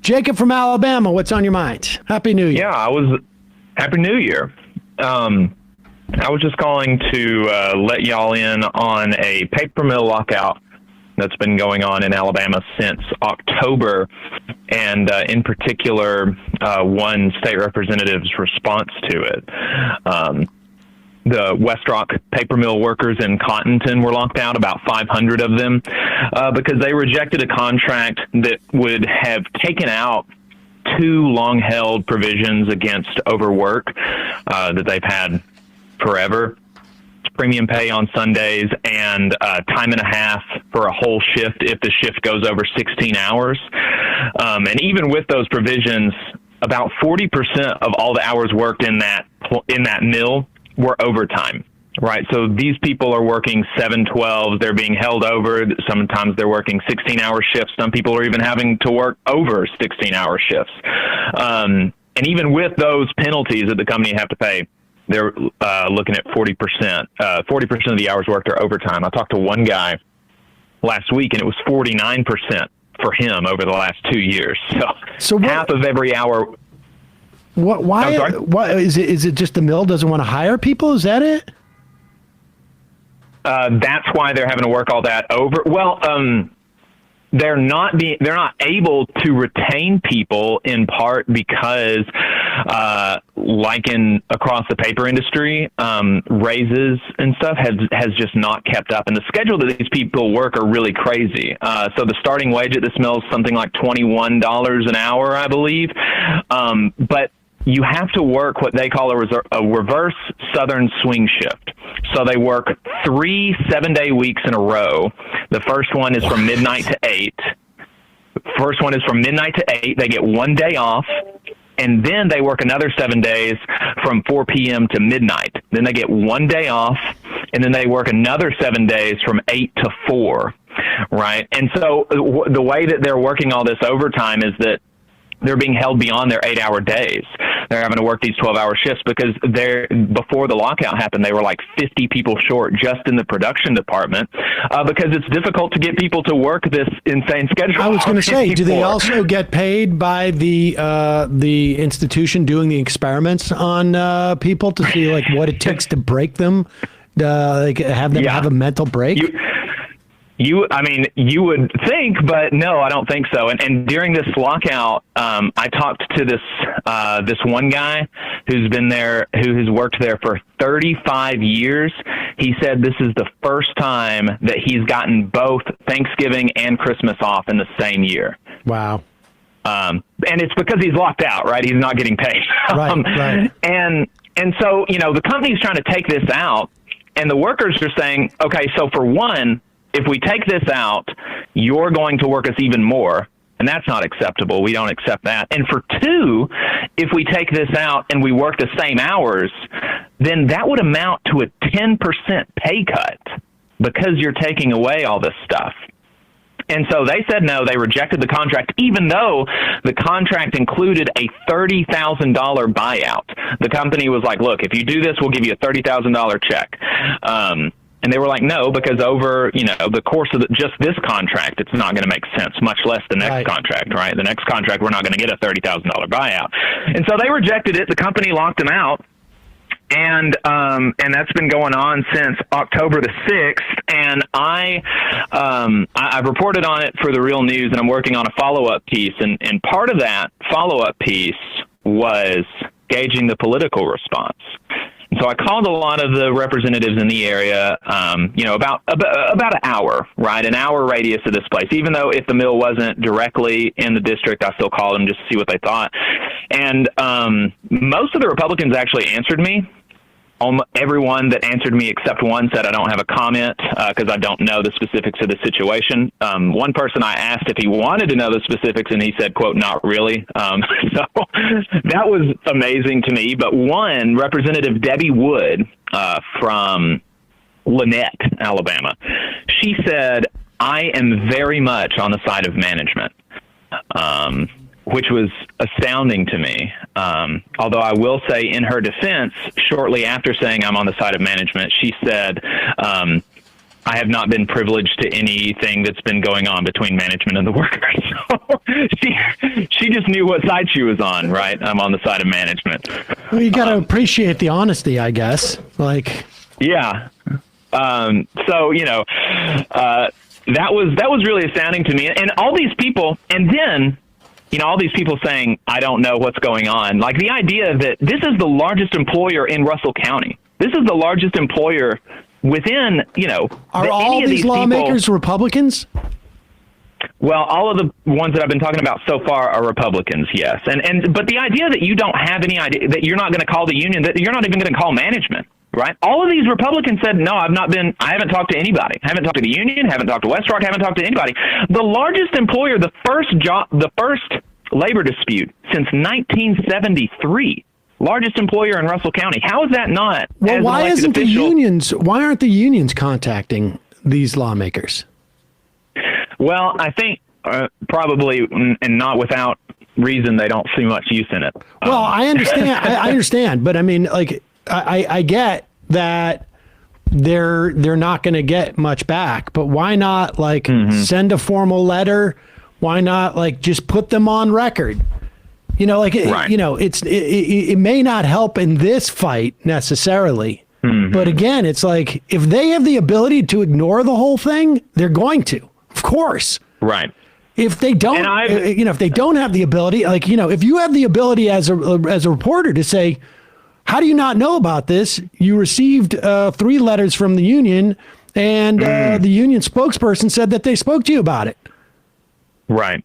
Jacob from Alabama, what's on your mind? Happy New Year. Yeah, Happy New Year. I was just calling to let y'all in on a paper mill lockout that's been going on in Alabama since October, and in particular, one state representative's response to it. The Westrock paper mill workers in Cottonton were locked out, about 500 of them, because they rejected a contract that would have taken out two long-held provisions against overwork that they've had forever: premium pay on Sundays and time and a half for a whole shift if the shift goes over 16 hours. And even with those provisions, about 40% of all the hours worked in that mill were overtime, right? So these people are working 7/12s. They're being held over. Sometimes they're working 16-hour shifts. Some people are even having to work over 16-hour shifts. And even with those penalties that the company have to pay, they're looking at 40%. 40% of the hours worked are overtime. I talked to one guy last week, and it was 49% for him over the last 2 years. So half of every hour. Why is it? Is it just the mill doesn't want to hire people? Is that it? That's why they're having to work all that over. Well, they're not able to retain people, in part because, like across the paper industry, raises and stuff has just not kept up, and the schedule that these people work are really crazy. So the starting wage at this mill is something like $21 an hour, I believe, but you have to work what they call a reverse southern swing shift. So they work 3 7-day weeks in a row. The first one is from midnight to 8. First one is from midnight to 8. They get 1 day off, and then they work another 7 days from 4 p.m. to midnight. Then they get 1 day off, and then they work another 7 days from 8 to 4, right? And so the way that they're working all this overtime is that they're being held beyond their 8-hour days. They're having to work these 12-hour shifts because before the lockout happened, they were like 50 people short just in the production department because it's difficult to get people to work this insane schedule. I was going to say, do they also get paid by the institution doing the experiments on people to see like what it takes to break them, like have them have a mental break? You would think, but no, I don't think so. And during this lockout, I talked to this one guy who has worked there for 35 years. He said this is the first time that he's gotten both Thanksgiving and Christmas off in the same year. Wow. And it's because he's locked out, right? He's not getting paid. Right. And so, the company's trying to take this out, and the workers are saying, okay, so for one, if we take this out, you're going to work us even more, and that's not acceptable. We don't accept that. And for two, if we take this out and we work the same hours, then that would amount to a 10% pay cut because you're taking away all this stuff. And so they said no, they rejected the contract, even though the contract included a $30,000 buyout. The company was like, look, if you do this, we'll give you a $30,000 check. And they were like, no, because over, the course of just this contract, it's not going to make sense, much less the next contract, right? The next contract, we're not going to get a $30,000 buyout. And so they rejected it. The company locked them out. And that's been going on since October the 6th. And I've reported on it for the Real News, and I'm working on a follow-up piece. And part of that follow-up piece was gauging the political response. So I called a lot of the representatives in the area, about an hour, right? An hour radius of this place. Even though if the mill wasn't directly in the district, I still called them just to see what they thought. And most of the Republicans actually answered me. Everyone that answered me except one said I don't have a comment because I don't know the specifics of the situation. One person I asked if he wanted to know the specifics, and he said, quote, not really. So that was amazing to me. But one, Representative Debbie Wood from Lynette, Alabama, she said, I am very much on the side of management. Which was astounding to me. Although I will say in her defense, shortly after saying I'm on the side of management, she said, I have not been privileged to anything that's been going on between management and the workers. So she just knew what side she was on, right? I'm on the side of management. Well, you got to appreciate the honesty, I guess. Like, yeah. So, that was really astounding to me. And all these people, and then, all these people saying, I don't know what's going on. Like the idea that this is the largest employer in Russell County. This is the largest employer within, are all these lawmakers Republicans? Well, all of the ones that I've been talking about so far are Republicans, yes. But the idea that you don't have any idea, that you're not going to call the union, that you're not even going to call management, right? All of these Republicans said, no, I haven't talked to anybody. I haven't talked to the union, haven't talked to Westrock, haven't talked to anybody. The largest employer, the first labor dispute since 1973. Largest employer in Russell County. How is that not? Well, why aren't the unions contacting these lawmakers? Well, I think probably, and not without reason, they don't see much use in it. Well, I understand. I understand, but I mean, like, I get that they're not going to get much back, but why not send a formal letter? Why not just put them on record? Right. It may not help in this fight necessarily, but again, it's like if they have the ability to ignore the whole thing, they're going to, of course. Right. If they don't, if they don't have the ability, if you have the ability as a reporter to say, how do you not know about this? You received 3 letters from the union, and the union spokesperson said that they spoke to you about it. Right.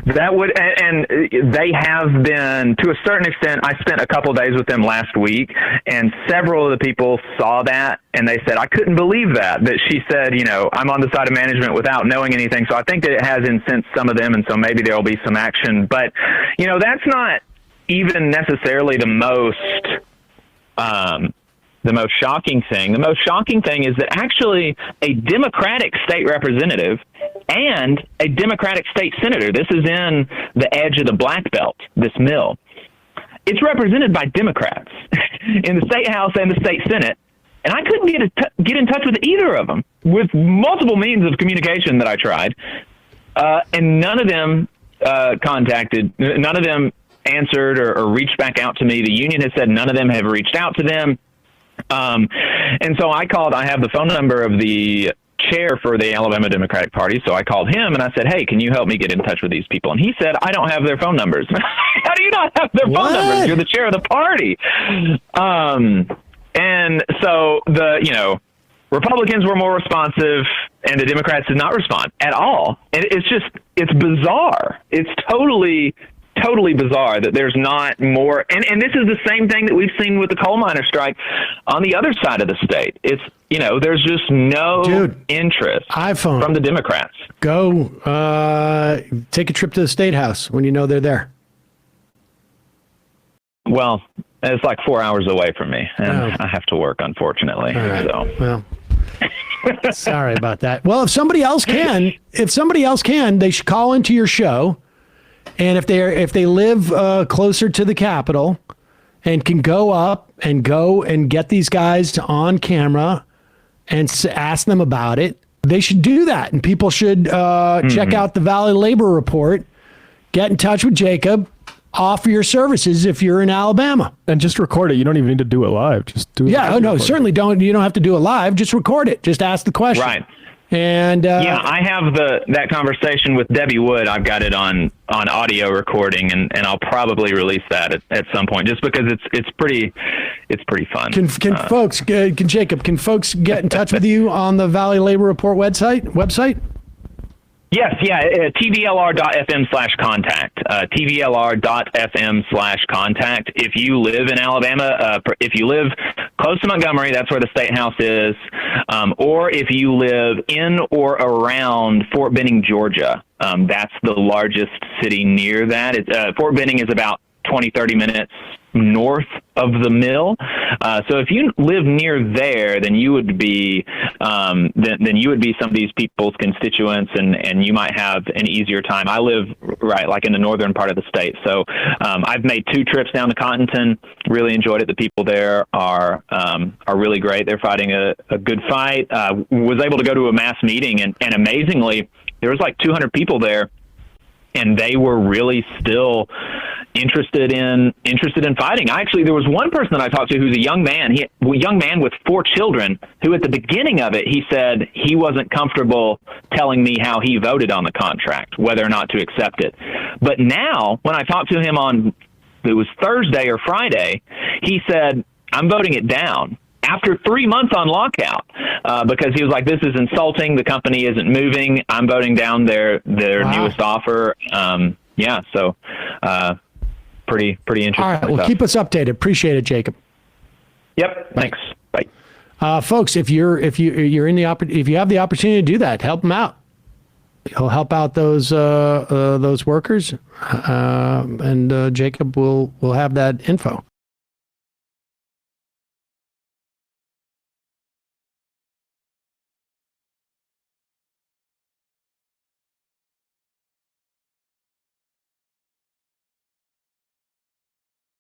That would, and they have been, to a certain extent. I spent a couple of days with them last week, and several of the people saw that, and they said, I couldn't believe that she said, I'm on the side of management without knowing anything. So I think that it has incensed some of them, and so maybe there will be some action. But, that's not even necessarily the most shocking thing. The most shocking thing is that actually a Democratic state representative and a Democratic state senator, this is in the edge of the Black Belt, this mill, it's represented by Democrats in the state house and the state senate. And I couldn't get in touch with either of them with multiple means of communication that I tried. And none of them none of them answered or reached back out to me. The union has said none of them have reached out to them. And so I called. I have the phone number of the chair for the Alabama Democratic Party. So I called him and I said, hey, can you help me get in touch with these people? And he said, I don't have their phone numbers. How do you not have their phone numbers? You're the chair of the party. And so Republicans were more responsive and the Democrats did not respond at all. And it's bizarre. It's totally bizarre that there's not more. And this is the same thing that we've seen with the coal miner strike on the other side of the state. It's, there's just no interest from the Democrats. Go take a trip to the State House when you know they're there. Well, it's like 4 hours away from me, and I have to work, unfortunately. Right. So. Well, sorry about that. Well, if somebody else can, they should call into your show. And if they live closer to the Capitol and can go up and get these guys on camera and ask them about it, they should do that. And people should check out the Valley Labor Report, get in touch with Jacob, offer your services if you're in Alabama. And just record it. You don't even need to do it live. Just do it. Yeah, no, certainly don't. You don't have to do it live. Just record it. Just ask the question. Right. And I have that conversation with Debbie Wood. I've got it on audio recording, and I'll probably release that at some point, just because it's pretty fun. Can folks get in touch with you on the Valley Labor Report website? Yes, tvlr.fm/contact. tvlr.fm/contact. If you live in Alabama, if you live close to Montgomery, that's where the State House is, or if you live in or around Fort Benning, Georgia, that's the largest city near that. Fort Benning is about 20, 30 minutes north of the mill. So if you live near there, then you would be then you would be some of these people's constituents, and you might have an easier time. I live right like in the northern part of the state, so I've made 2 trips down to Cottonton. Really enjoyed it. The people there are really great. They're fighting a good fight. Was able to go to a mass meeting, and amazingly, there was like 200 people there, and they were really still interested in fighting. Actually, there was one person that I talked to who's a young man, with 4 children, who at the beginning of it, he said he wasn't comfortable telling me how he voted on the contract, whether or not to accept it. But now, when I talked to him it was Thursday or Friday, he said, I'm voting it down. After 3 months on lockout, because he was like, this is insulting. The company isn't moving. I'm voting down their Wow. newest offer. So pretty interesting. All right. Well, stuff. keep us updated. Appreciate it, Jacob. Yep. Thanks. Bye. Folks, if you have the opportunity to do that, help them out. He'll help out those workers, and Jacob will have that info.